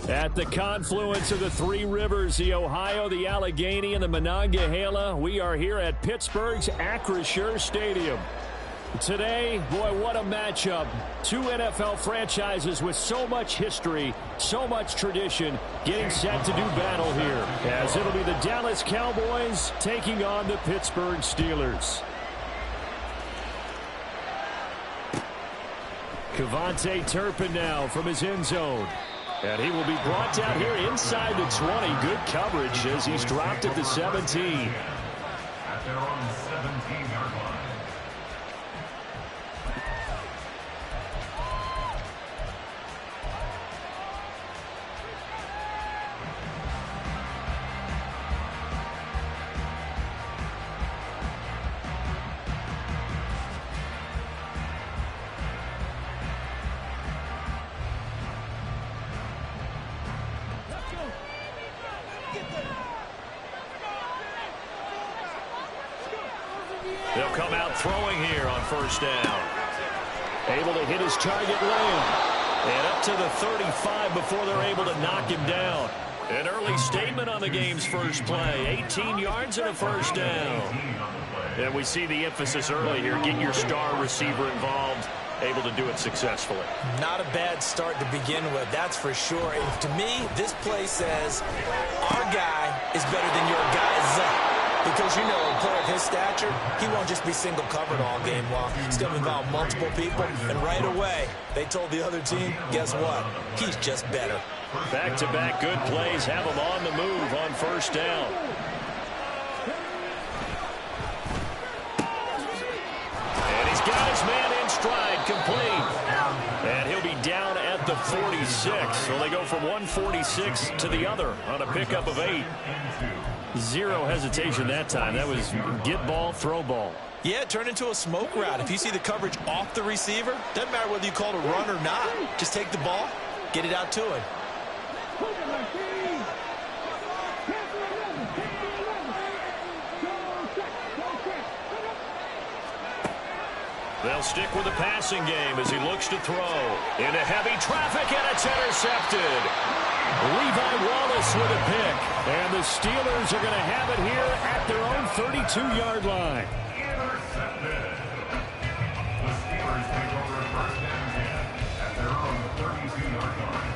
At the confluence of the three rivers, the Ohio, the Allegheny, and the Monongahela, we are here at Pittsburgh's Acrisure Stadium. Today, boy, what a matchup. Two NFL franchises with so much history, so much tradition, getting set to do battle here, as it'll be the Dallas Cowboys taking on the Pittsburgh Steelers. Kevontae Turpin now from his end zone. And he will be brought down here inside the 20. Good coverage as he's dropped at the 17. At their own 17-yard line. They'll come out throwing here on first down. Able to hit his target lane. And up to the 35 before they're able to knock him down. An early statement on the game's first play. 18 yards and a first down. And we see the emphasis early here. Get your star receiver involved. Able to do it successfully. Not a bad start to begin with, that's for sure. And to me, this play says our guy is better than your guy's. Because, you know, a player of his stature, he won't just be single covered all game long. He's going to involve multiple people. And right away, they told the other team, guess what? He's just better. Back-to-back good plays have him on the move on first down. And he's got his man in stride, complete. And he'll be down at the 46. So they go from 146 to the other on a pickup of 8. Zero hesitation that time. That was get ball, throw ball. Yeah, it turned into a smoke route. If you see the coverage off the receiver, doesn't matter whether you call it a run or not. Just take the ball, get it out to him. They'll stick with the passing game as he looks to throw. Into heavy traffic, and it's intercepted. Levi Wallace with a pick. And the Steelers are going to have it here at their own 32-yard line. Intercepted. The Steelers take over first and 10 at their own 32-yard line.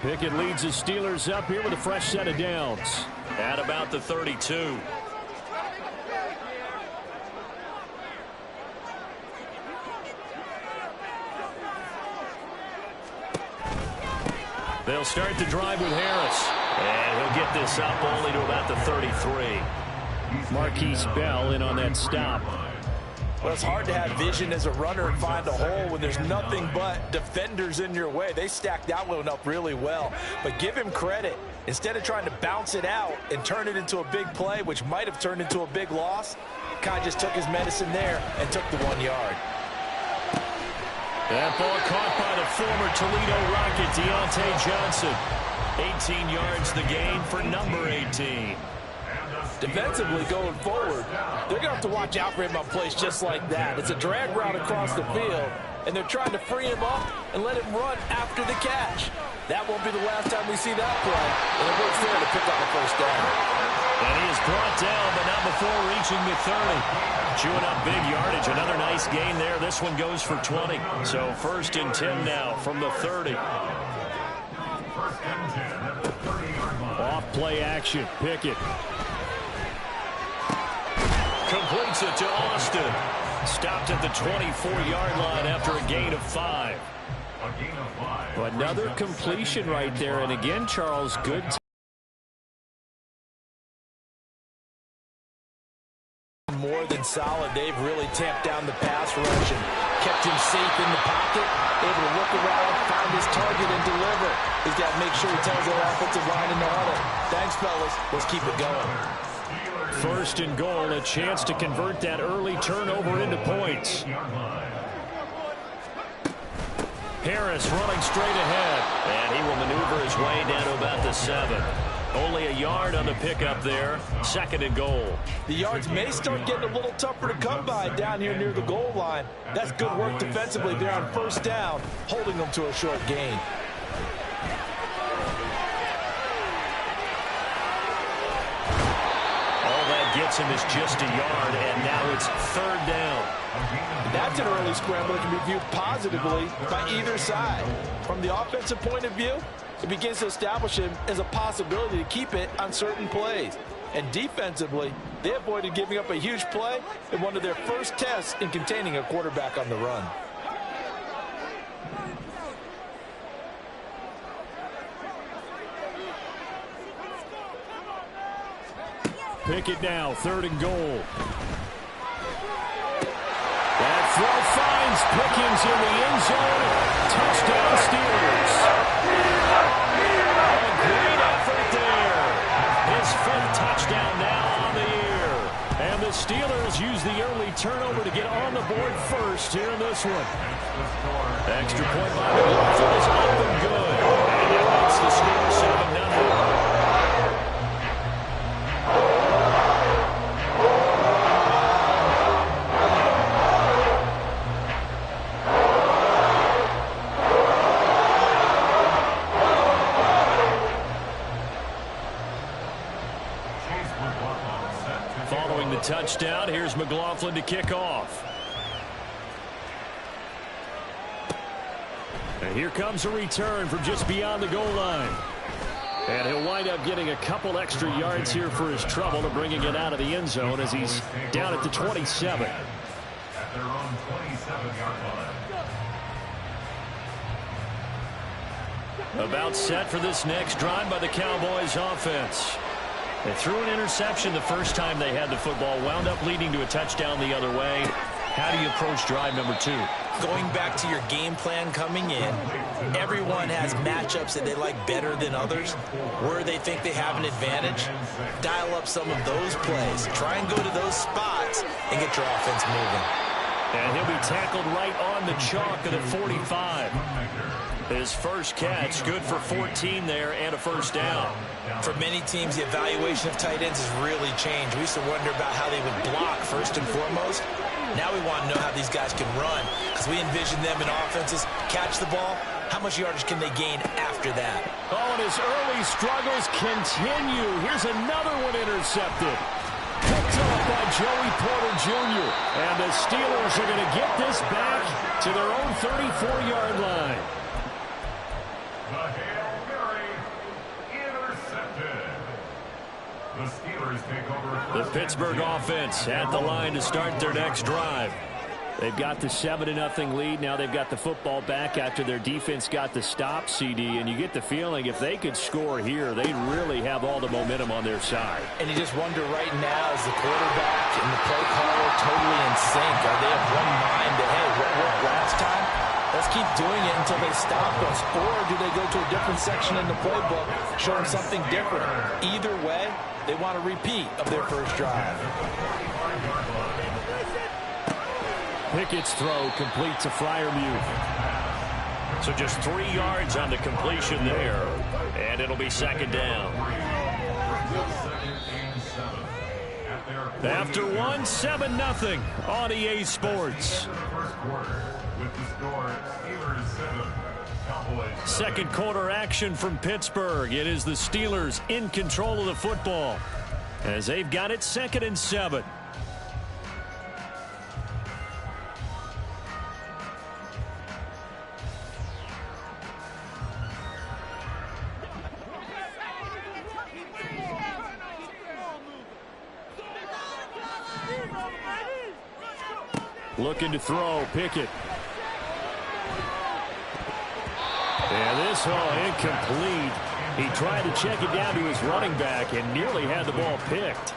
Pickett leads the Steelers up here with a fresh set of downs. At about the 32. They'll start the drive with Harris. And he'll get this up only to about the 33. Marquise Bell in on that stop. Well, it's hard to have vision as a runner and find a hole when there's nothing but defenders in your way. They stacked that one up really well. But give him credit. Instead of trying to bounce it out and turn it into a big play, which might have turned into a big loss, kind of just took his medicine there and took the 1 yard. That ball caught by the former Toledo Rocket, Deontay Johnson. 18 yards the gain for number 18. Defensively going forward, they're going to have to watch out for him on plays just like that. It's a drag route across the field, and they're trying to free him up and let him run after the catch. That won't be the last time we see that play, and it works there to pick up the first down. And he is brought down, but not before reaching the 30. Chewing up big yardage. Another nice gain there. This one goes for 20. So first and 10 now from the 30. First and 10 at the 30-yard line. Off play action. Pickett. Completes it to Austin. Stopped at the 24-yard line after a gain of 5. A gain of 5. Another completion right there. And again, Charles, good. More than solid. They've really tamped down the pass rush and kept him safe in the pocket, able to look around, find his target, and deliver. He's got to make sure he tells that offensive line in the huddle, thanks, fellas. Let's keep it going. First and goal, a chance to convert that early turnover into points. Harris running straight ahead, and he will maneuver his way down to about the 7. Only a yard on the pickup there. 2nd and goal. The yards may start getting a little tougher to come by down here near the goal line. That's good work defensively there on 1st down, holding them to a short gain. All that gets him is just a yard, and now it's 3rd down. That's an early scramble that can be viewed positively by either side. From the offensive point of view, it begins to establish him as a possibility to keep it on certain plays. And defensively, they avoided giving up a huge play in one of their first tests in containing a quarterback on the run. Pickett now, 3rd and goal. That throw finds Pickens in the end zone. Touchdown Steelers. A great effort there. His 5th touchdown now on the year. And the Steelers use the early turnover to get on the board first here in this one. Extra point by McLaughlin is up and good. And it makes the score 7-0. Following the touchdown, here's McLaughlin to kick off. And here comes a return from just beyond the goal line. And he'll wind up getting a couple extra yards here for his trouble and bringing it out of the end zone as he's down at the 27. At their own 27-yard line. About set for this next drive by the Cowboys offense. They threw an interception the first time they had the football, wound up leading to a touchdown the other way. How do you approach drive number 2? Going back to your game plan coming in, everyone has matchups that they like better than others, where they think they have an advantage. Dial up some of those plays. Try and go to those spots and get your offense moving. And he'll be tackled right on the chalk of the 45. His first catch, good for 14 there and a 1st down. For many teams, the evaluation of tight ends has really changed. We used to wonder about how they would block first and foremost. Now we want to know how these guys can run, because we envision them in offenses catch the ball. How much yardage can they gain after that? Oh, and his early struggles continue. Here's another one intercepted. Picked up by Joey Porter Jr. And the Steelers are going to get this back to their own 34-yard line. The Hail Mary intercepted. The Steelers take over. The Pittsburgh offense at the line to start their next drive. They've got the 7-0 lead. Now they've got the football back after their defense got the stop, CD. And you get the feeling if they could score here, they'd really have all the momentum on their side. And you just wonder right now, is the quarterback and the play caller totally in sync? Are they of one mind that, hey, what worked last time? Let's keep doing it until they stop us. Or do they go to a different section in the playbook, showing something different? Either way, they want a repeat of their first drive. Pickett's throw complete to Freiermuth. So just 3 yards on the completion there. And it'll be 2nd down. After one, 7-0 on EA Sports. Second quarter action from Pittsburgh. It is the Steelers in control of the football as they've got it 2nd and 7. Looking to throw, Pickett. And this incomplete. He tried to check it down to his running back and nearly had the ball picked.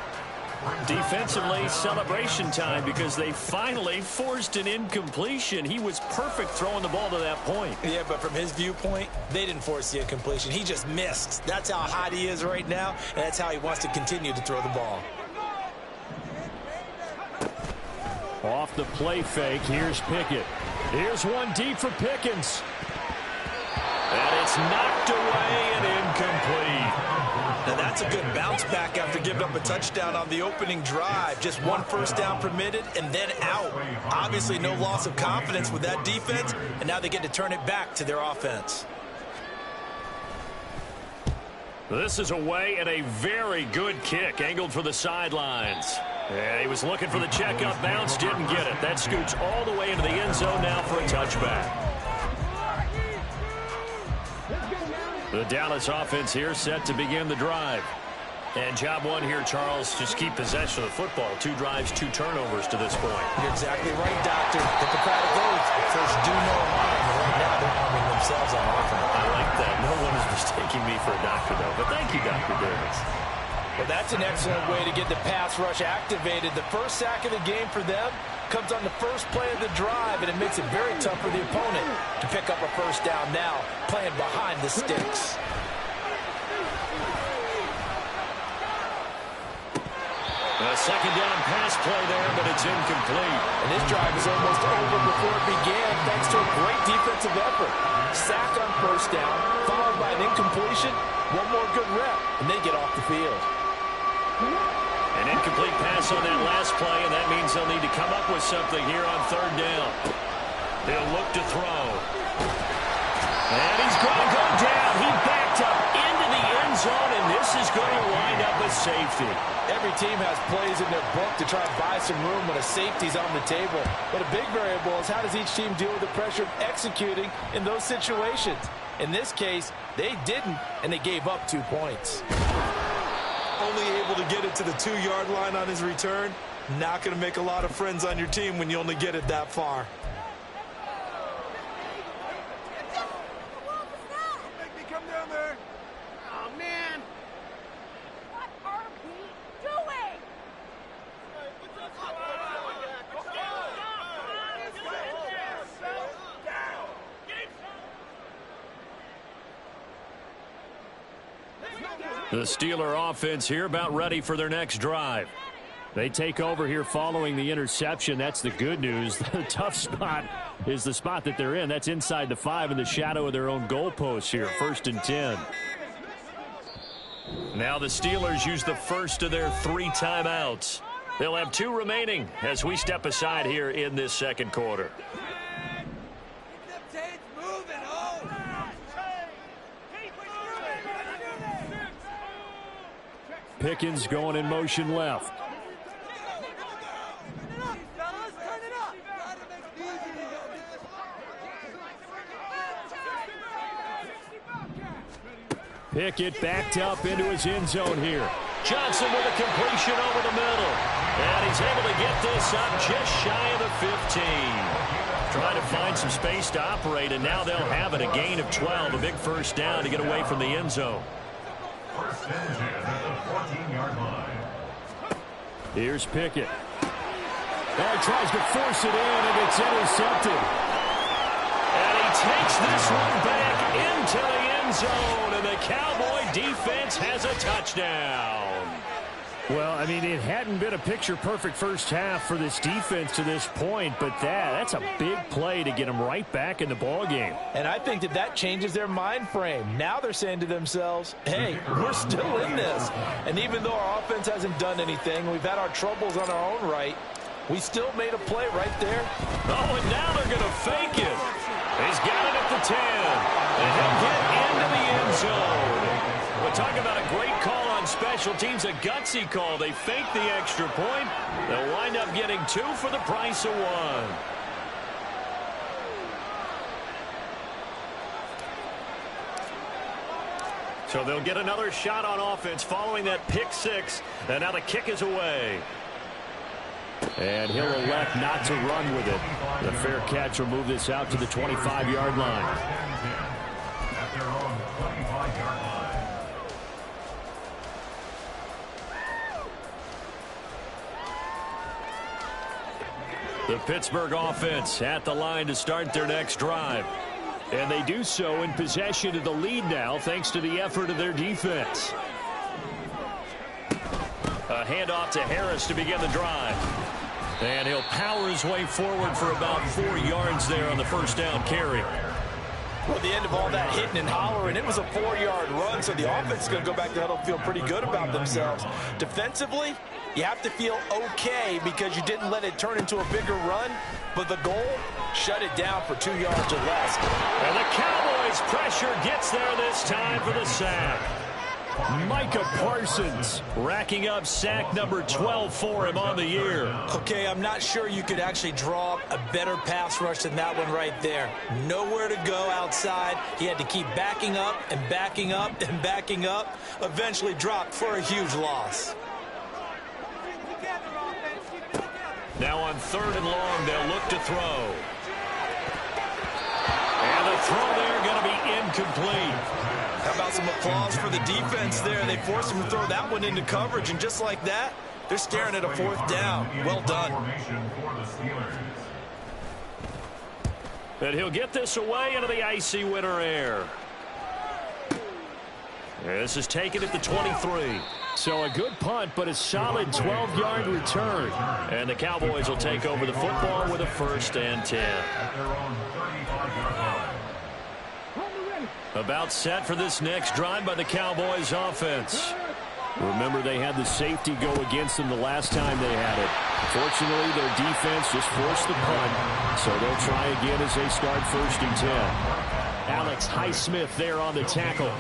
Defensively, celebration time because they finally forced an incompletion. He was perfect throwing the ball to that point. Yeah, but from his viewpoint, they didn't force the incompletion. He just missed. That's how hot he is right now, and that's how he wants to continue to throw the ball. Off the play fake, here's Pickett. Here's one deep for Pickens. And it's knocked away and incomplete. Now that's a good bounce back after giving up a touchdown on the opening drive. Just one first down permitted and then out. Obviously no loss of confidence with that defense, and now they get to turn it back to their offense. This is away and a very good kick angled for the sidelines. And he was looking for the checkup bounce, didn't get it. That scoots all the way into the end zone now for a touchback. The Dallas offense here set to begin the drive. And job one here, Charles, just keep possession of the football. 2 drives, 2 turnovers to this point. You're exactly right, Doctor. Hippocratic oath. First do no harm. Right now they're harming themselves on offense. I like that. No one is mistaking me for a doctor, though. But thank you, Dr. Davis. Well, that's an excellent way to get the pass rush activated. The first sack of the game for them comes on the first play of the drive, and it makes it very tough for the opponent to pick up a first down now, playing behind the sticks. A second down pass play there, but it's incomplete. And this drive is almost over before it began, thanks to a great defensive effort. Sack on first down, followed by an incompletion. One more good rep, and they get off the field. An incomplete pass on that last play, and that means they'll need to come up with something here on third down. They'll look to throw. And he's going to go down. He backed up into the end zone, and this is going to wind up a safety. Every team has plays in their book to try and buy some room when a safety's on the table. But a big variable is how does each team deal with the pressure of executing in those situations. In this case, they didn't, and they gave up 2 points. Only able to get it to the 2-yard line on his return. Not going to make a lot of friends on your team when you only get it that far. Make me come down there. Oh, man. What are we doing? The Steeler offense here about ready for their next drive. They take over here following the interception. That's the good news. The tough spot is the spot that they're in. That's inside the 5 in the shadow of their own goalposts here. 1st and 10. Now the Steelers use the first of their 3 timeouts. They'll have 2 remaining as we step aside here in this second quarter. Pickens going in motion left. Pickett backed up into his end zone here. Johnson with a completion over the middle. And he's able to get this up just shy of the 15. Trying to find some space to operate, and now they'll have it. A gain of 12, a big first down to get away from the end zone. First and 10 at the 14-yard line. Here's Pickett. Oh, he tries to force it in, and it's intercepted. And he takes this one back into the end zone, and the Cowboy defense has a touchdown. Well, I mean, it hadn't been a picture-perfect first half for this defense to this point, but that's a big play to get them right back in the ballgame. And I think that changes their mind frame. Now they're saying to themselves, hey, we're still in this. And even though our offense hasn't done anything, we've had our troubles on our own right, we still made a play right there. Oh, and now they're going to fake it. He's got it at the 10. And he'll get into the end zone. We're talking about a great call on special teams, a gutsy call. They fake the extra point. They'll wind up getting 2 for the price of 1. So they'll get another shot on offense following that pick 6. And now the kick is away. And he'll elect not to run with it. The fair catch will move this out to the 25-yard line. At their own 25-yard line. The Pittsburgh offense at the line to start their next drive. And they do so in possession of the lead now thanks to the effort of their defense. A handoff to Harris to begin the drive. And he'll power his way forward for about 4 yards there on the first down carry. Well, at the end of all that hitting and hollering, it was a 4-yard run, so the offense is going to go back to the huddle and feel pretty good about themselves. Defensively, you have to feel okay because you didn't let it turn into a bigger run, but the goal, shut it down for 2 yards or less. And the Cowboys' pressure gets there this time for the sack. Micah Parsons racking up sack number 12 for him on the year. Okay, I'm not sure you could actually draw a better pass rush than that one right there. Nowhere to go outside. He had to keep backing up and backing up and backing up. Eventually dropped for a huge loss. Now on 3rd and long, they'll look to throw. And the throw there going to be incomplete. How about some applause for the defense there? They forced him to throw that one into coverage, and just like that, they're staring at a 4th down. Well done. And he'll get this away into the icy winter air. This is taken at the 23. So a good punt, but a solid 12-yard return. And the Cowboys will take over the football with a 1st and 10. About set for this next drive by the Cowboys offense. Remember, they had the safety go against them the last time they had it. Fortunately, their defense just forced the punt, so they'll try again as they start 1st and 10. Alex Highsmith there on the tackle.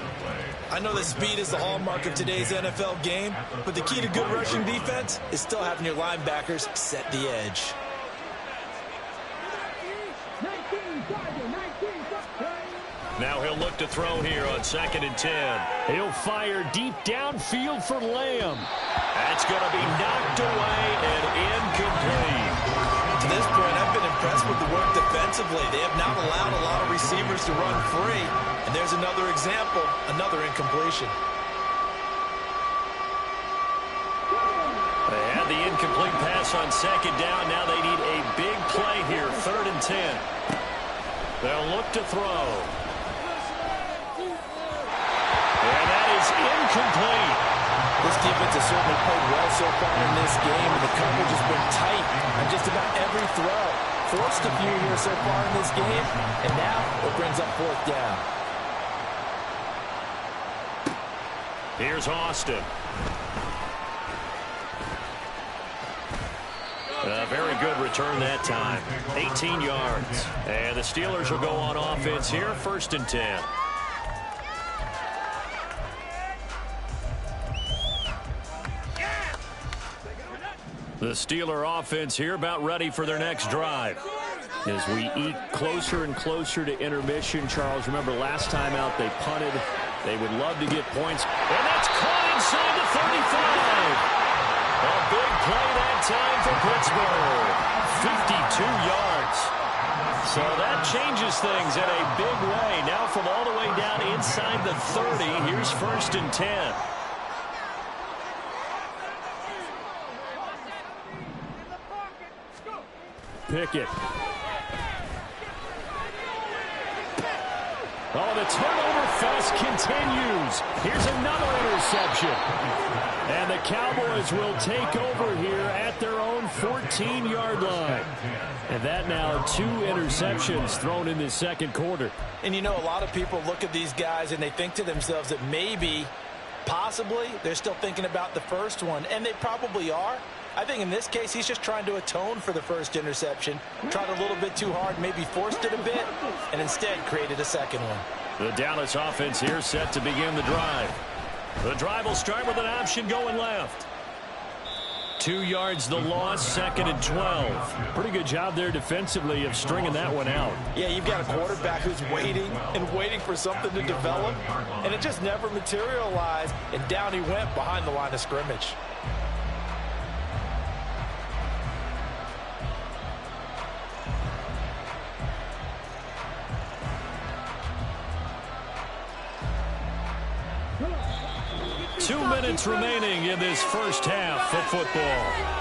I know that speed is the hallmark of today's NFL game, but the key to good rushing defense is still having your linebackers set the edge. Now he'll look to throw here on 2nd and 10. He'll fire deep downfield for Lamb. That's going to be knocked away and incomplete. To this point, I've been impressed with the work defensively. They have not allowed a lot of receivers to run free. And there's another example, another incompletion. They had the incomplete pass on 2nd down. Now they need a big play here, 3rd and 10. They'll look to throw. And that is incomplete. This defense has certainly played well so far in this game, and the coverage has been tight on just about every throw. Forced a few here so far in this game, and now it brings up 4th down. Here's Austin. A very good return that time. 18 yards. And the Steelers will go on offense here, 1st and 10. The Steeler offense here about ready for their next drive. As we eke closer and closer to intermission, Charles, remember last time out they punted. They would love to get points. And that's caught inside the 35. A big play that time for Pittsburgh. 52 yards. So that changes things in a big way. Now from all the way down inside the 30, here's 1st and 10. Pickett. Oh, the turnover fest continues. Here's another interception. And the Cowboys will take over here at their own 14-yard line. And that now 2 interceptions thrown in this 2nd quarter. And you know, a lot of people look at these guys and they think to themselves that maybe, possibly, they're still thinking about the first one. And they probably are. I think in this case, he's just trying to atone for the first interception. Tried a little bit too hard, maybe forced it a bit, and instead created a 2nd one. The Dallas offense here set to begin the drive. The drive will start with an option going left. 2 yards the loss, 2nd and 12. Pretty good job there defensively of stringing that one out. Yeah, you've got a quarterback who's waiting and waiting for something to develop, and it just never materialized, and down he went behind the line of scrimmage. Two minutes remaining in this first half of football.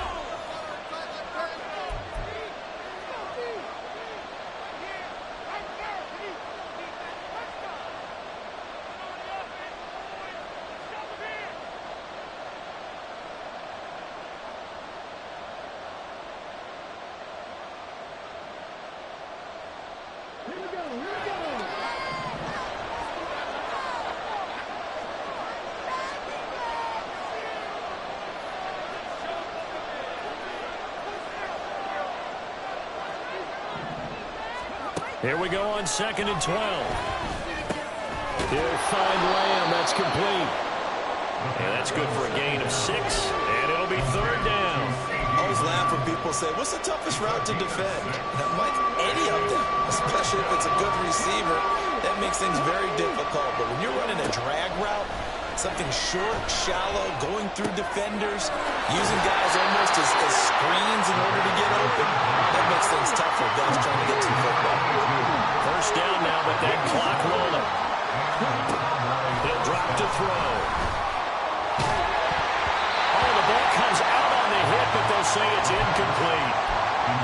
Here we go on 2nd and 12. He'll find Lamb. That's complete. And that's good for a gain of 6. And it'll be 3rd down. I always laugh when people say, what's the toughest route to defend? Now, Mike, any of them, especially if it's a good receiver, that makes things very difficult. But when you're running a drag route, something short, shallow, going through defenders, using guys almost as screens in order to get open, that makes things tough for guys trying to get to the football. 1st down now, but that clock rolling. He'll drop to throw. Oh, the ball comes out on the hit, but they'll say it's incomplete.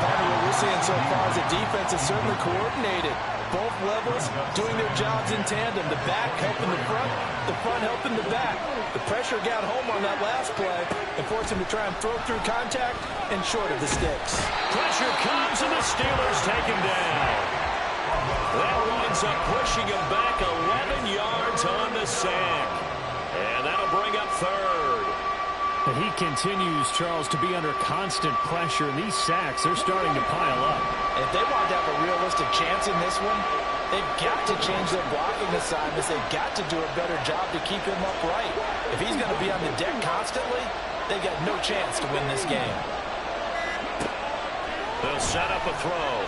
Part of what we're seeing so far is the defense is certainly coordinated. Both levels doing their jobs in tandem. The back helping the front helping the back. The pressure got home on that last play and forced him to try and throw through contact and short of the sticks. Pressure comes and the Steelers take him down. That winds up pushing him back 11 yards on the sack. And that'll bring up 3rd. And he continues, Charles, to be under constant pressure. And these sacks, they're starting to pile up. If they want to have a realistic chance in this one, they've got to change their blocking assignments. They've got to do a better job to keep him upright. If he's going to be on the deck constantly, they've got no chance to win this game. They'll set up a throw.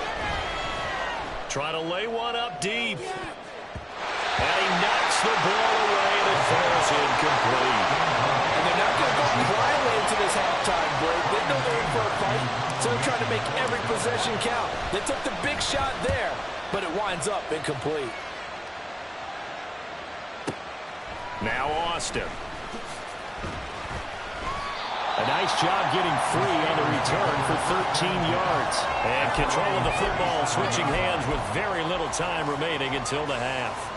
Try to lay one up deep. And he knocks the ball away and it falls incomplete. And they're not going to go quietly into this halftime break. They know they're in for a fight, so they're trying to make every possession count. They took the big shot there, but it winds up incomplete. Now Austin. A nice job getting free on the return for 13 yards. And control of the football, switching hands with very little time remaining until the half.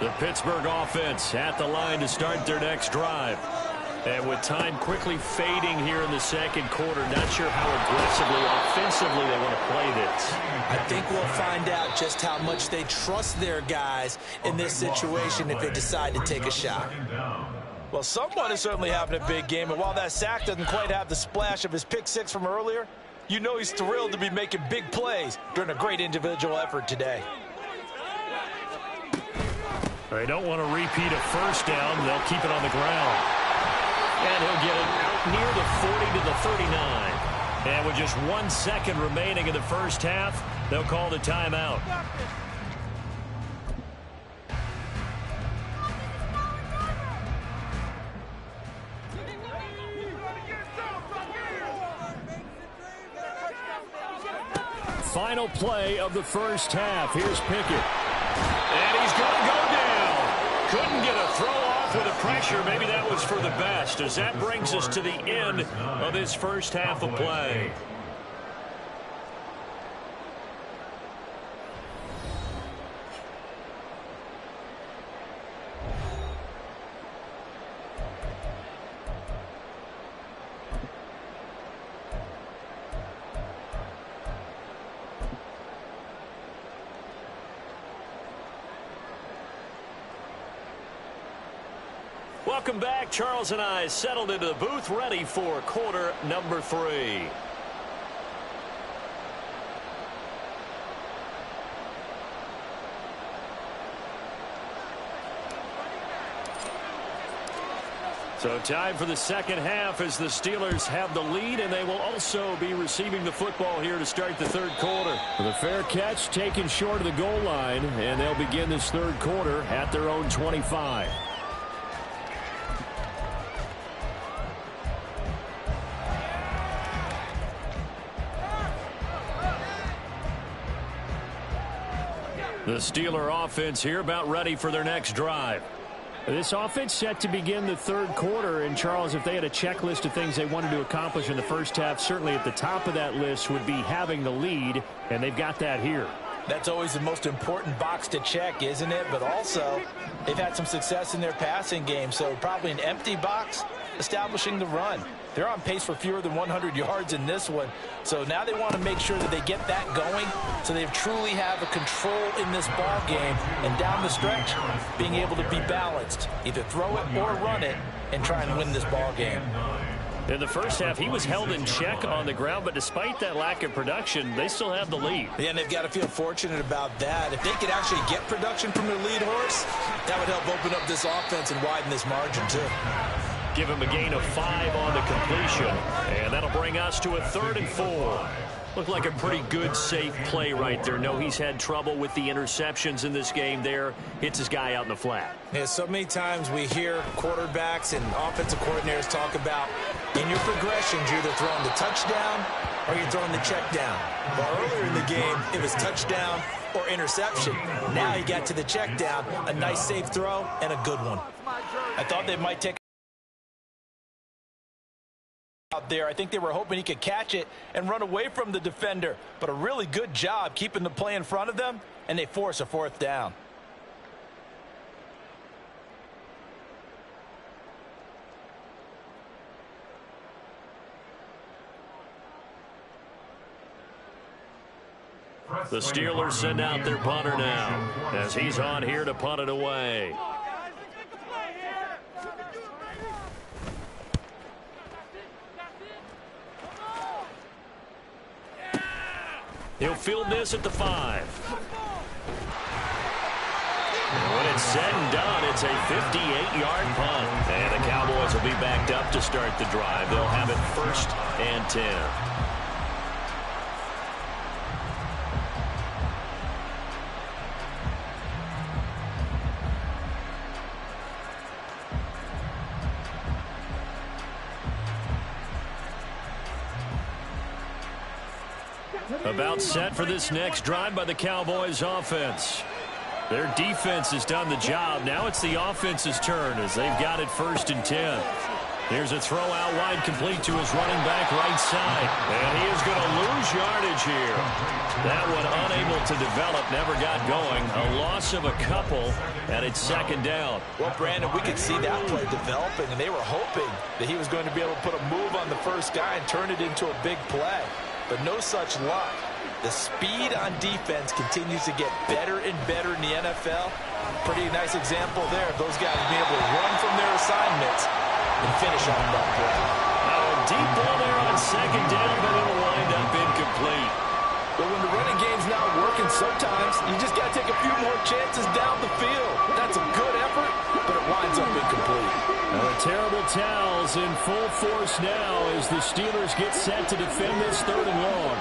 The Pittsburgh offense at the line to start their next drive. And with time quickly fading here in the 2nd quarter, not sure how aggressively, offensively they want to play this. I think we'll find out just how much they trust their guys in this situation if they decide to take a shot. Well, someone is certainly having a big game, and while that sack doesn't quite have the splash of his pick 6 from earlier, you know he's thrilled to be making big plays during a great individual effort today. They don't want to repeat a 1st down. They'll keep it on the ground. And he'll get it out near the 40 to the 39. And with just 1 second remaining in the 1st half, they'll call the timeout. Final play of the 1st half. Here's Pickett. And he's going to go down. Couldn't get a throw off with the pressure. Maybe that was for the best, as that brings us to the end of this 1st half of play. Welcome back. Charles and I settled into the booth, ready for quarter number 3. So time for the 2nd half as the Steelers have the lead, and they will also be receiving the football here to start the 3rd quarter. The fair catch taken short of the goal line, and they'll begin this 3rd quarter at their own 25. The Steeler offense here about ready for their next drive. This offense set to begin the 3rd quarter. And, Charles, if they had a checklist of things they wanted to accomplish in the 1st half, certainly at the top of that list would be having the lead, and they've got that here. That's always the most important box to check, isn't it? But also, they've had some success in their passing game, so probably an empty box establishing the run. They're on pace for fewer than 100 yards in this one. So now they want to make sure that they get that going so they truly have a control in this ball game. And down the stretch, being able to be balanced. Either throw it or run it and try and win this ball game. In the first half, he was held in check on the ground, but despite that lack of production, they still have the lead. Yeah, and they've got to feel fortunate about that. If they could actually get production from their lead horse, that would help open up this offense and widen this margin, too. Give him a gain of 5 on the completion, and that'll bring us to a 3rd and 4. Looked like a pretty good, safe play right there. No, he's had trouble with the interceptions in this game there. Hits his guy out in the flat. Yeah, so many times we hear quarterbacks and offensive coordinators talk about in your progressions, you're either throwing the touchdown or you're throwing the check down. Well, earlier in the game, it was touchdown or interception. Now he got to the check down, a nice safe throw, and a good one. I thought they might take out there. I think they were hoping he could catch it and run away from the defender, but a really good job keeping the play in front of them, and they force a 4th down. The Steelers send out their punter now as he's on here to punt it away. He'll field this at the 5. And when it's said and done, it's a 58-yard punt. And the Cowboys will be backed up to start the drive. They'll have it 1st and 10. About set for this next drive by the Cowboys offense. Their defense has done the job. Now it's the offense's turn as they've got it 1st and 10. Here's a throw out wide, complete to his running back right side. And he is going to lose yardage here. That one unable to develop, never got going. A loss of a couple, and it's 2nd down. Well, Brandon, we could see that play developing, and they were hoping that he was going to be able to put a move on the first guy and turn it into a big play. But no such luck. The speed on defense continues to get better and better in the NFL. Pretty nice example there of those guys being able to run from their assignments and finish off that play. Now a deep ball there on 2nd down, but it'll wind up incomplete. But when the running game's not working, sometimes you just got to take a few more chances down the field. That's a good effort, but it winds up incomplete. Now the terrible towels in full force now as the Steelers get set to defend this 3rd and long.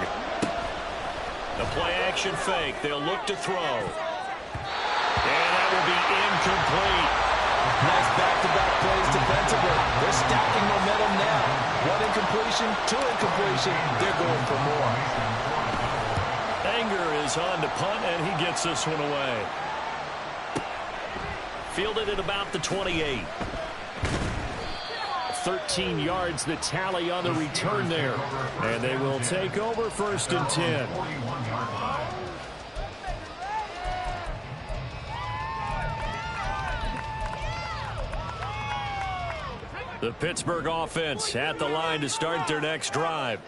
The play-action fake. They'll look to throw. And that will be incomplete. Nice back-to-back plays defensively. They're stacking momentum now. 1 incompletion, 2 incompletion. They're going for more. Anger is on to punt, and he gets this one away. Fielded at about the 28. 13 yards the tally on the return there. And they will take over 1st and 10. The Pittsburgh offense at the line to start their next drive.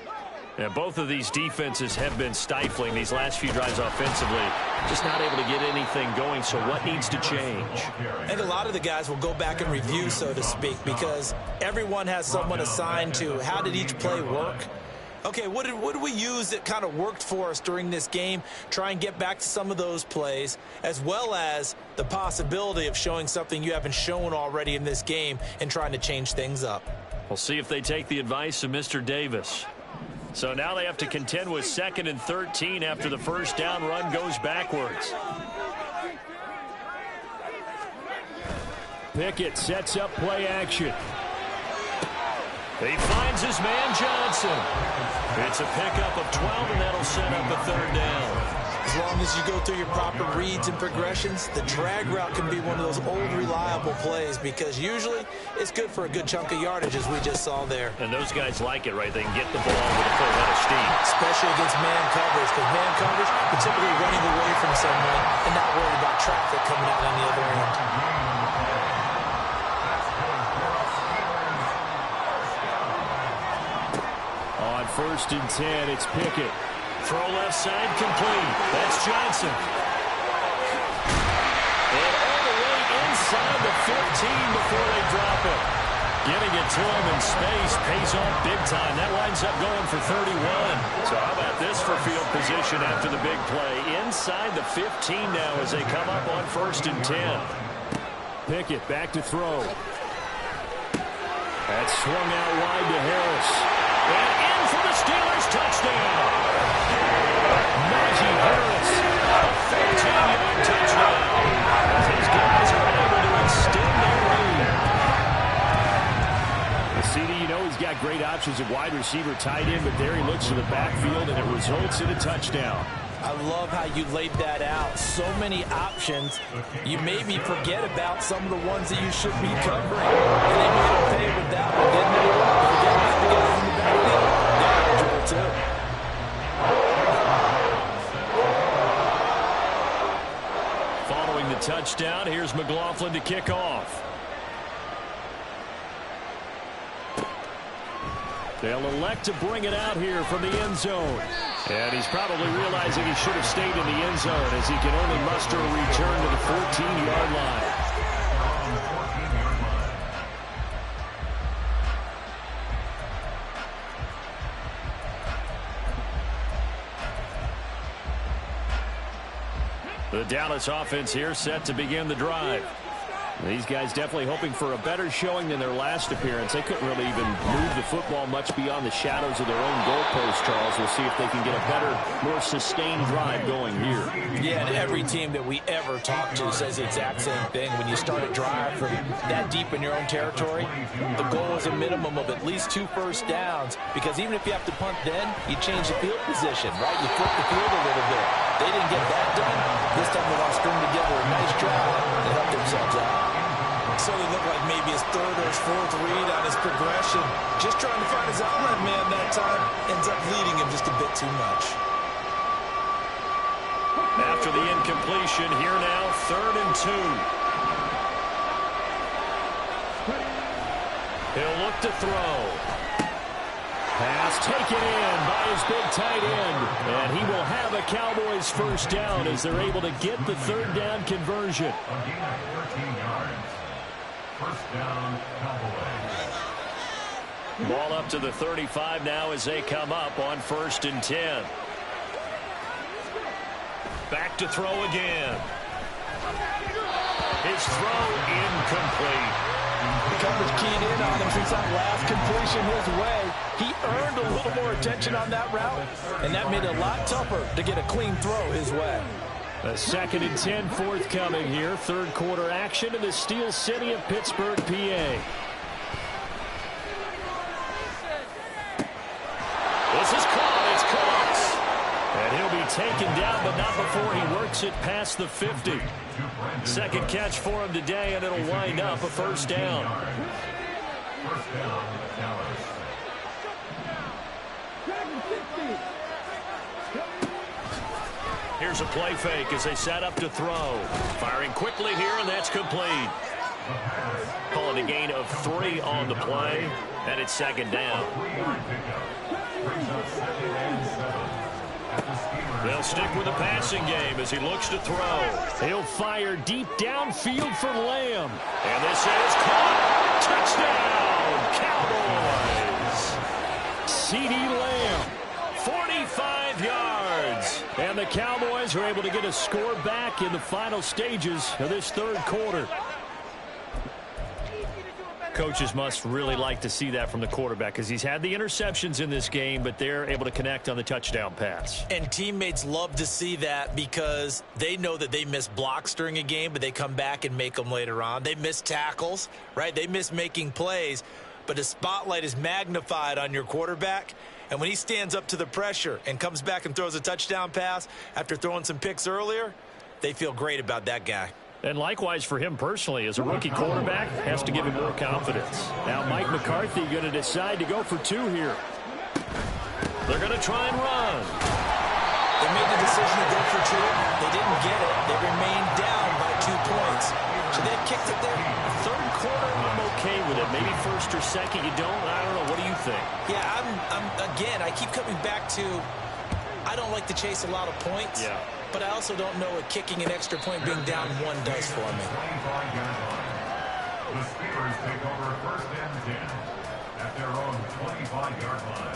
And both of these defenses have been stifling these last few drives offensively. Just not able to get anything going, so what needs to change? I think a lot of the guys will go back and review, so to speak, because everyone has someone assigned to how did each play work. Okay, what did we use that kind of worked for us during this game? Try and get back to some of those plays, as well as the possibility of showing something you haven't shown already in this game and trying to change things up. We'll see if they take the advice of Mr. Davis. So now they have to contend with 2nd and 13 after the 1st down run goes backwards. Pickett sets up play action. He finds his man Johnson. It's a pickup of 12, and that'll set up a 3rd down. As long as you go through your proper reads and progressions, the drag route can be one of those old reliable plays because usually it's good for a good chunk of yardage, as we just saw there. And those guys like it, right? They can get the ball with a full head of steam. Especially against man coverage, because man coverage, you're typically running away from someone and not worried about traffic coming out on the other end. On 1st and 10, it's Pickett. Throw left side complete. That's Johnson. And all the way inside the 15 before they drop it. Giving it to him in space pays off big time. That winds up going for 31. So how about this for field position after the big play? Inside the 15 now as they come up on 1st and 10. Pickett back to throw. That's swung out wide to Harris. And in for the Steelers touchdown. Najee Harris, a 15-yard touchdown. As these guys are able to extend their lead. CD, you know he's got great options at wide receiver, tight end, but there he looks to the backfield, and it results in a touchdown. I love how you laid that out. So many options. You made me forget about some of the ones that you should be covering. And they made him pay with that one, didn't they? Forget about the guys in the backfield. They're eligible, too. Following the touchdown, here's McLaughlin to kick off. They'll elect to bring it out here from the end zone. And he's probably realizing he should have stayed in the end zone as he can only muster a return to the 14-yard line. The Dallas offense here set to begin the drive. These guys definitely hoping for a better showing than their last appearance. They couldn't really even move the football much beyond the shadows of their own goalpost, Charles. We'll see if they can get a better, more sustained drive going here. Yeah, and every team that we ever talk to says the exact same thing. When you start a drive from that deep in your own territory, the goal is a minimum of at least 2 first downs, because even if you have to punt then, you change the field position, right? You flip the field a little bit. They didn't get that done. This time they want to string together a nice drive and help themselves out. So they look like maybe his 3rd or his 4th read on his progression. Just trying to find his outlet man that time. Ends up leading him just a bit too much. After the incompletion, here now, 3rd and 2. He'll look to throw. Pass taken in by his big tight end. And he will have a Cowboys first down as they're able to get the 3rd down conversion. A gain of 13 yards. First down, Cowboys. Ball up to the 35 now as they come up on 1st and 10. Back to throw again. His throw incomplete. The coverage keyed in on him since that last completion his way. He earned a little more attention on that route, and that made it a lot tougher to get a clean throw his way. A 2nd and 10 forthcoming here. 3rd quarter action in the Steel City of Pittsburgh, PA. This is caught. It's Cox. And he'll be taken down, but not before he works it past the 50. 2nd catch for him today, and it'll wind up a first down. First down, Dallas. Here's a play fake as they set up to throw. Firing quickly here, and that's complete. Calling a gain of 3 on the play, and it's 2nd down. They'll stick with the passing game as he looks to throw. He'll fire deep downfield for Lamb. And this is caught. Touchdown, Cowboys. CD Lamb, 45 yards. And the Cowboys are able to get a score back in the final stages of this 3rd quarter. Coaches must really like to see that from the quarterback because he's had the interceptions in this game, but they're able to connect on the touchdown pass. And teammates love to see that because they know that they miss blocks during a game, but they come back and make them later on. They miss tackles, right? They miss making plays, but the spotlight is magnified on your quarterback. And when he stands up to the pressure and comes back and throws a touchdown pass after throwing some picks earlier, they feel great about that guy. And likewise for him personally, as a rookie quarterback, has to give him more confidence. Now Mike McCarthy going to decide to go for 2 here. They're going to try and run. They made the decision to go for 2. They didn't get it. They remained down by 2 points. Should they have kicked it there? 3rd quarter, I'm okay with it. Maybe 1st or 2nd, you don't. I don't know. What do you think? Yeah, again, I keep coming back to I don't like to chase a lot of points. Yeah. But I also don't know what kicking an extra point being down 1 does for me. The Steelers take over first and 10 at their own 25-yard line.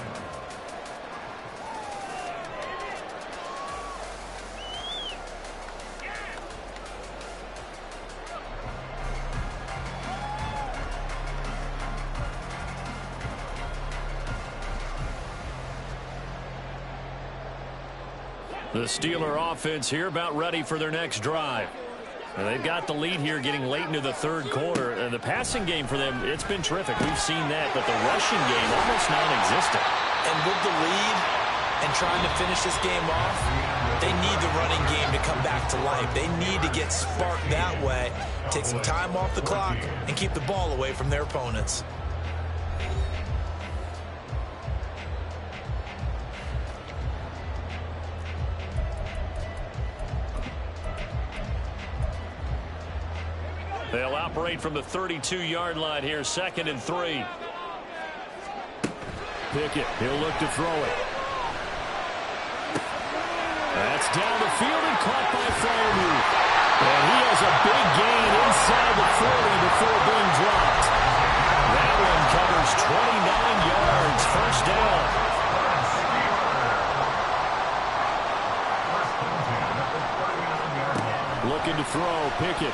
The Steeler offense here about ready for their next drive. And they've got the lead here getting late into the third quarter. And the passing game for them, it's been terrific. We've seen that, but the rushing game almost non-existent. And with the lead and trying to finish this game off, they need the running game to come back to life. They need to get sparked that way, take some time off the clock, and keep the ball away from their opponents. They'll operate from the 32-yard line here, 2nd and 3. Pickett, he'll look to throw it. That's down the field and caught by Freiermuth. And he has a big gain inside the 40 before being dropped. That one covers 29 yards, first down. Looking to throw, Pickett.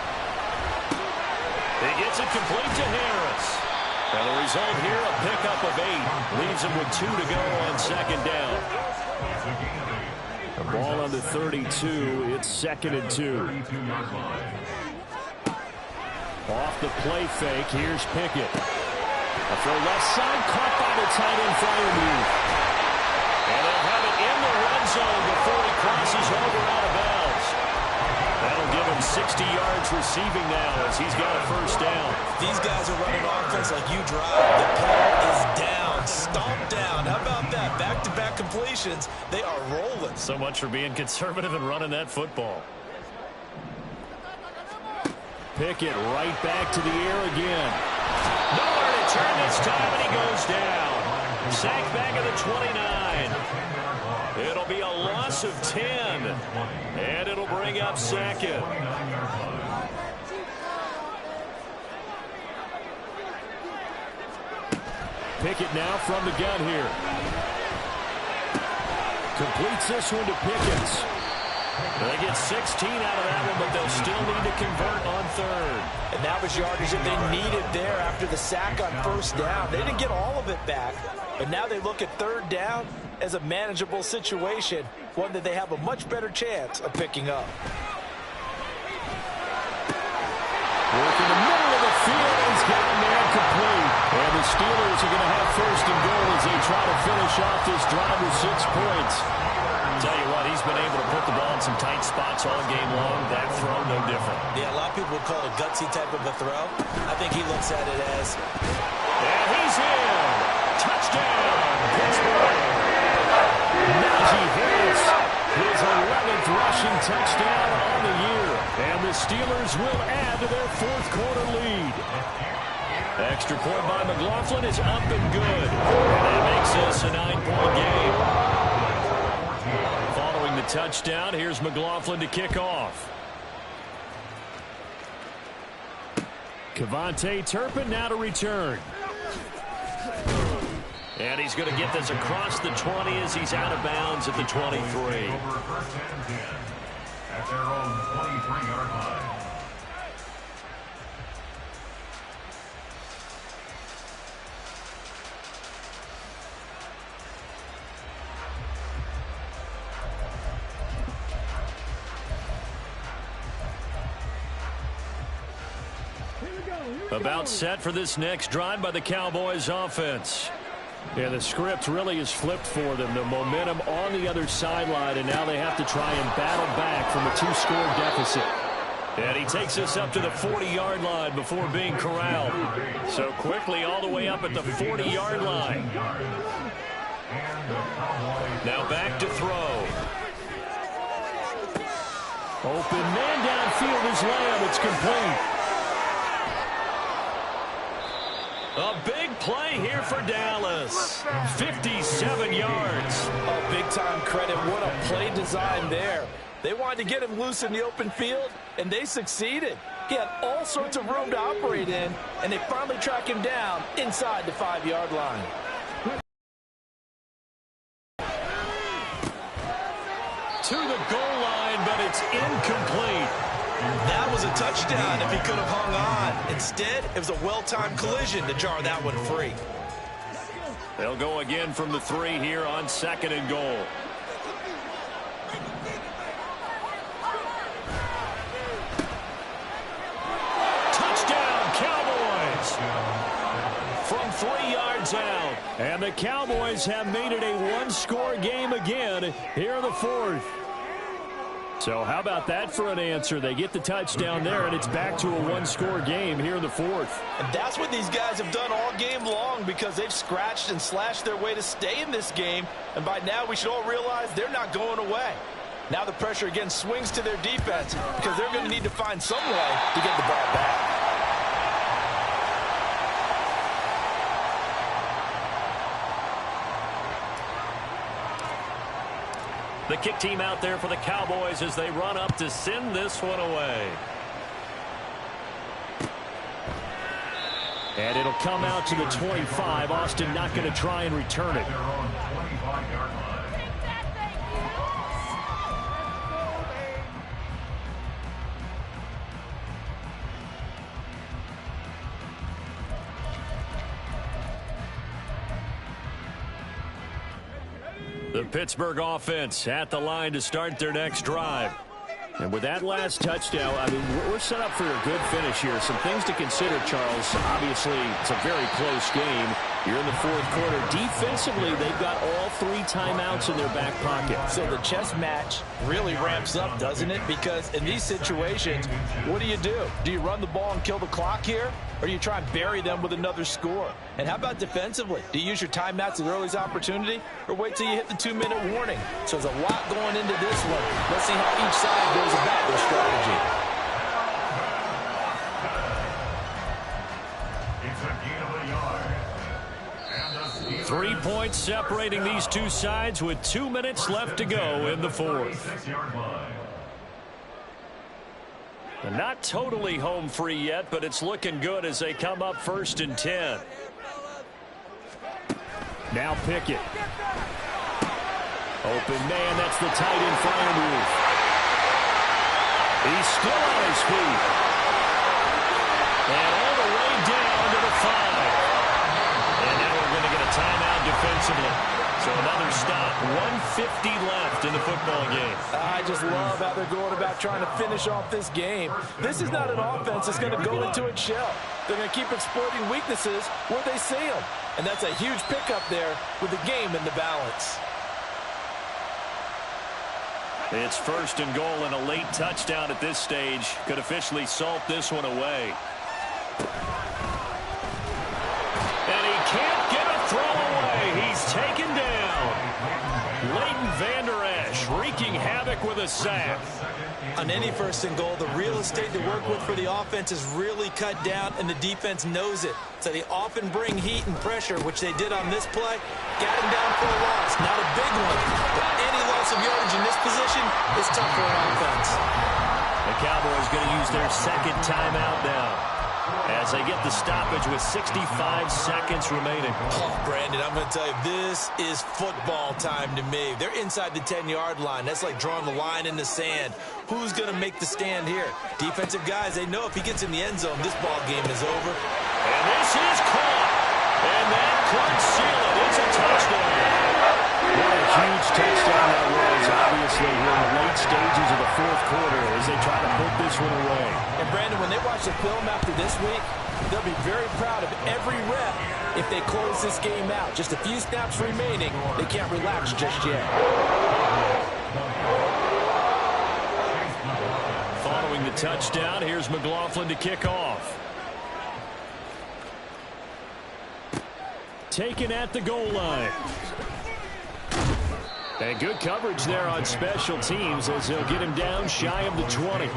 He gets it complete to Harris. And the result here, a pickup of 8. Leaves him with 2 to go on 2nd down. The ball on the 32. It's 2nd and 2. Off the play fake, here's Pickett. A throw left side, caught by the tight end Freiermuth. And they'll have it in the red zone before he crosses over out of bounds. That'll give him 60 yards receiving now as he's got a first down. These guys are running offense like you drive. The ball is down, stomped down. How about that? Back-to-back completions. They are rolling. So much for being conservative and running that football. Pickett right back to the air again. Nowhere to turn this time, and he goes down. Sacked back at the 29. It'll be a loss of 10. And it'll bring up 2nd. Pickett now from the gun here. Completes this one to Pickens. They get 16 out of that one, but they'll still need to convert on 3rd. And that was yardage that they needed there after the sack on first down. They didn't get all of it back, but now they look at 3rd down as a manageable situation, one that they have a much better chance of picking up. Work in the middle of the field, he's got a man complete. And the Steelers are going to have 1st and goal as they try to finish off this drive with 6 points. Tell you what, he's been able to put the ball in some tight spots all game long. That throw, no different. Yeah, a lot of people would call it a gutsy type of a throw. I think he looks at it as... And he's in! Touchdown, Pittsburgh! Najee Harris, his 11th rushing touchdown on the year. And the Steelers will add to their 4th quarter lead. Extra point by McLaughlin is up and good. And that makes this a 9-point game. Following the touchdown, here's McLaughlin to kick off. Kevontae Turpin now to return. And he's going to get this across the 20 as he's out of bounds at the 23. Over first and 10 at their own 23-yard line. About set for this next drive by the Cowboys offense. Yeah, the script really is flipped for them. The momentum on the other sideline, and now they have to try and battle back from a 2-score deficit. And he takes us up to the 40-yard line before being corralled. So quickly all the way up at the 40-yard line. Now back to throw. Open man downfield is Lamb. It's complete. A big play here for Dallas. 57 yards. Oh, big-time credit. What a play design there. They wanted to get him loose in the open field, and they succeeded. He had all sorts of room to operate in, and they finally track him down inside the 5-yard line. To the goal line, but it's incomplete. That was a touchdown if he could have hung on. Instead, it was a well-timed collision to jar that one free. They'll go again from the 3 here on 2nd and goal. Touchdown, Cowboys! From 3 yards out. And the Cowboys have made it a one-score game again here in the 4th. So how about that for an answer? They get the touchdown there, and it's back to a one-score game here in the 4th. And that's what these guys have done all game long because they've scratched and slashed their way to stay in this game. And by now, we should all realize they're not going away. Now the pressure again swings to their defense because they're going to need to find some way to get the ball back. The kick team out there for the Cowboys as they run up to send this one away. And it'll come out to the 25. Austin not going to try and return it. The Pittsburgh offense at the line to start their next drive. And with that last touchdown, I mean, we're set up for a good finish here. Some things to consider, Charles. Obviously, it's a very close game. You're in the 4th quarter. Defensively, they've got all 3 timeouts in their back pocket. So the chess match really ramps up, doesn't it? Because in these situations, what do? Do you run the ball and kill the clock here? Or do you try and bury them with another score? And how about defensively? Do you use your timeouts at earliest opportunity? Or wait till you hit the 2-minute warning? So there's a lot going into this one. Let's see how each side goes about their strategy. It's a gain of a yard. 3 points separating these two sides with 2 minutes left to go in the 4th. And not totally home free yet, but it's looking good as they come up 1st and 10. Now Pickett. Open man, that's the tight end Freiermuth. He's still on his feet. And all the way down to the 5. And now we're going to get a timeout defensively. So another stop, 1:50 left in the football game. I just love how they're going about trying to finish off this game. This is not an offense that's going to go into its shell. They're going to keep exploiting weaknesses where they see them. And that's a huge pickup there with the game in the balance. It's 1st and goal, and a late touchdown at this stage could officially salt this one away. And he can't get a throw away. He's taken down. Leighton Vander Esch wreaking havoc with a sack. On any 1st and goal, the real estate to work with for the offense is really cut down, and the defense knows it. So they often bring heat and pressure, which they did on this play. Got him down for a loss. Not a big one, but any loss of yardage in this position is tough for an offense. The Cowboys going to use their 2nd timeout now as they get the stoppage with 65 seconds remaining. Oh, Brandon, I'm going to tell you, this is football time to me. They're inside the 10-yard line. That's like drawing the line in the sand. Who's going to make the stand here? Defensive guys, they know if he gets in the end zone, this ball game is over. And this is caught. And that could seal it. It's a touchdown. What a huge touchdown that was, obviously, here in the late stages of the 4th quarter as they try to put this one away. And, Brandon, when they watch the film after this week, they'll be very proud of every rep if they close this game out. Just a few snaps remaining. They can't relax just yet. Following the touchdown, here's McLaughlin to kick off. Taken at the goal line. And good coverage there on special teams as they'll get him down shy of the 20.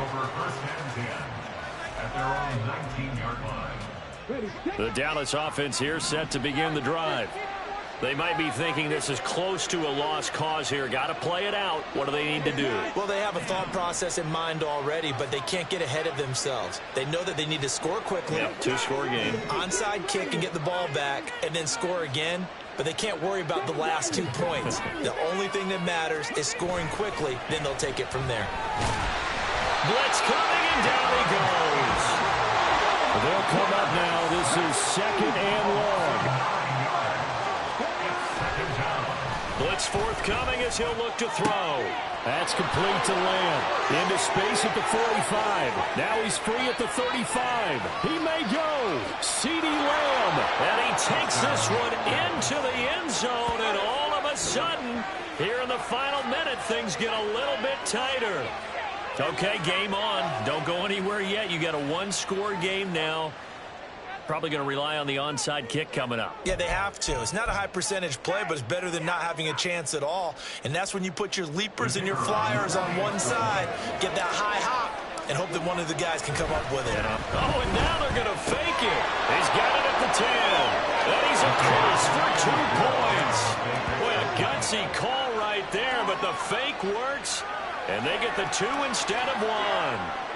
The Dallas offense here set to begin the drive. They might be thinking this is close to a lost cause here. Got to play it out. What do they need to do? Well, they have a thought process in mind already, but they can't get ahead of themselves. They know that they need to score quickly. Yep, two-score game. Onside kick and get the ball back, and then score again. But they can't worry about the last 2 points. The only thing that matters is scoring quickly. Then they'll take it from there. Blitz coming, and down he goes. They'll come up now. This is 2nd and long. Blitz forthcoming as he'll look to throw. That's complete to Lamb. Into space at the 45. Now he's free at the 35. He may go. CeeDee Lamb. And he takes this one into the end zone. And all of a sudden, here in the final minute, things get a little bit tighter. Okay, game on. Don't go anywhere yet. You got a one-score game now. Probably going to rely on the onside kick coming up. Yeah, they have to. It's not a high percentage play, but it's better than not having a chance at all. And that's when you put your leapers and your flyers on one side, get that high hop, and hope that one of the guys can come up with it. Oh, and now they're going to fake it. He's got it at the 10. And he's across for 2 points. Boy, a gutsy call right there, but the fake works, and they get the 2 instead of 1.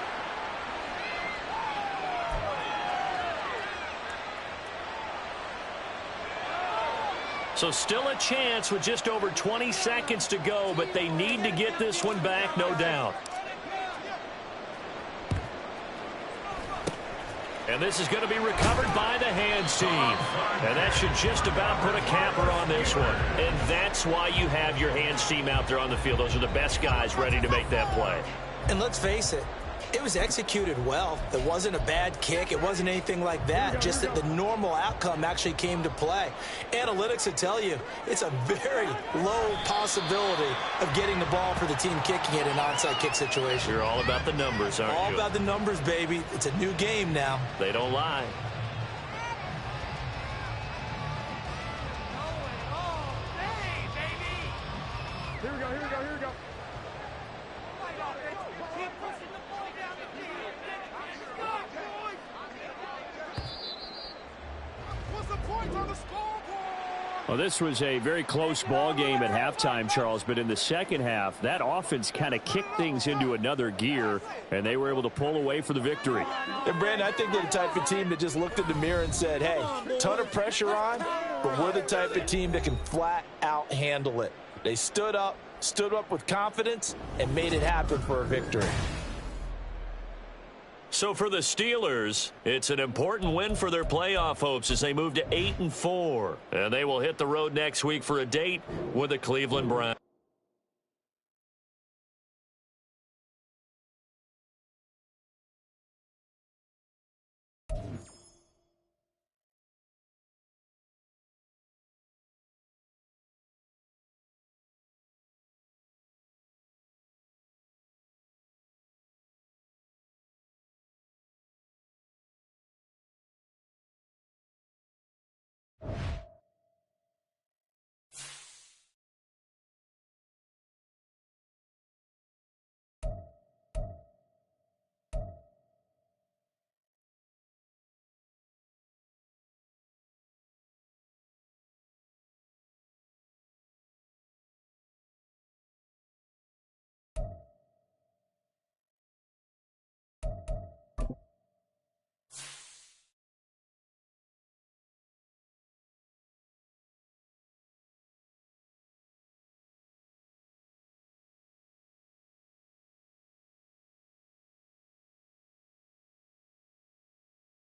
So still a chance with just over 20 seconds to go, but they need to get this one back, no doubt. And this is going to be recovered by the hands team. And that should just about put a capper on this one. And that's why you have your hands team out there on the field. Those are the best guys ready to make that play. And let's face it, it was executed well. It wasn't a bad kick. It wasn't anything like that. Just that the normal outcome actually came to play. Analytics will tell you it's a very low possibility of getting the ball for the team kicking it in an onside kick situation. You're all about the numbers, aren't you? All about the numbers, baby. It's a new game now. They don't lie. Here we go, here we go, here we go. What's the point on the scoreboard? Well, this was a very close ball game at halftime, Charles, but in the second half, that offense kind of kicked things into another gear, and they were able to pull away for the victory. And, Brandon, I think they're the type of team that just looked in the mirror and said, hey, ton of pressure on, but we're the type of team that can flat out handle it. They stood up with confidence, and made it happen for a victory. So for the Steelers, it's an important win for their playoff hopes as they move to 8-4. And they will hit the road next week for a date with the Cleveland Browns.